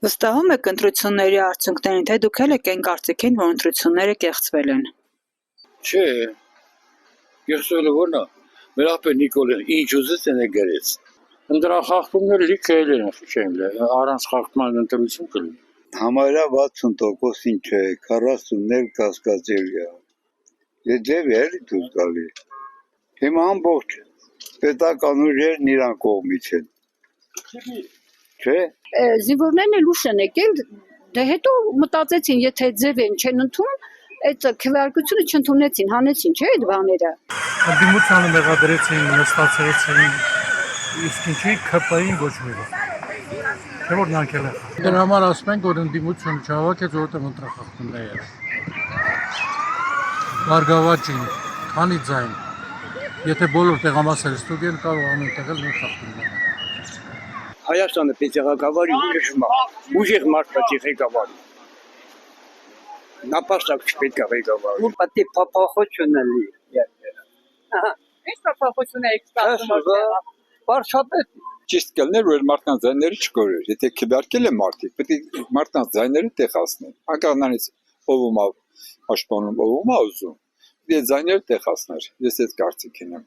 Վստահում եք ընտրությունների արդյունքներին, թե դուք էլ եք այն կարծիքին, որ ընտրությունները կեղծվել են։ Չէ, կեղծվելը որն է։ Մեր ապեր Նիկոլեն ինչ ուզեց են գրեց։ Ընտրախախտումները լիքը են, չեմ լա, առանց խախտման ընտրություն կլինի։ Համարյա 60% ինչ է, 40-ներ կասկածելի է։ Եվ էլի դուրս գալի։ Հիմա ամբողջ պետական ուժերն իրան կողմից են։ Չէ։ Զինվորներն էլ ուշ են եկել, դե հետո մտածեցին, եթե ձև են չեն ընդունում, այդ քվեարկությունը չընդունեցին, հանեցին, չէ՞ այդ բաները։ Ընդդիմությանը մեղադրեցին, նստացրեցին, իսկ ինչի ԿՊ-ին ոչ մի բան։ Չէ՞ որ նրանք էլ են։ Դրա համար ասում ենք, որ ընդդիմությունը չհավաքեց, որովհետև ընտրախախտումներ եղան։ Բարգավաճին, քանի ձայն։ Եթե բոլոր տեղամասերը ստուգեն, կարող ամեն տեղ էլ խախտումներ։ Հայաստանը պետք է ղեկավարի ուժեղ մարդ պետք է ղեկավարի։ Նապաստակ չպետք է ղեկավարի։ Պետք է փոփոխություն լինի։ Ինչ փոփոխություն եք ստացվում։ Վարչապետ ճիշտ կլներ, որ մարդկանց ձայները չկորեր։ Եթե քվեարկել են մարդիկ, պետք է մարդկանց ձայները տեղացնեն։ Անկախնանից ով ում է պաշտպանում, ով ում է ուզում։ Դե ձայները տեղացներ։ Ես այդ կարծիքին եմ։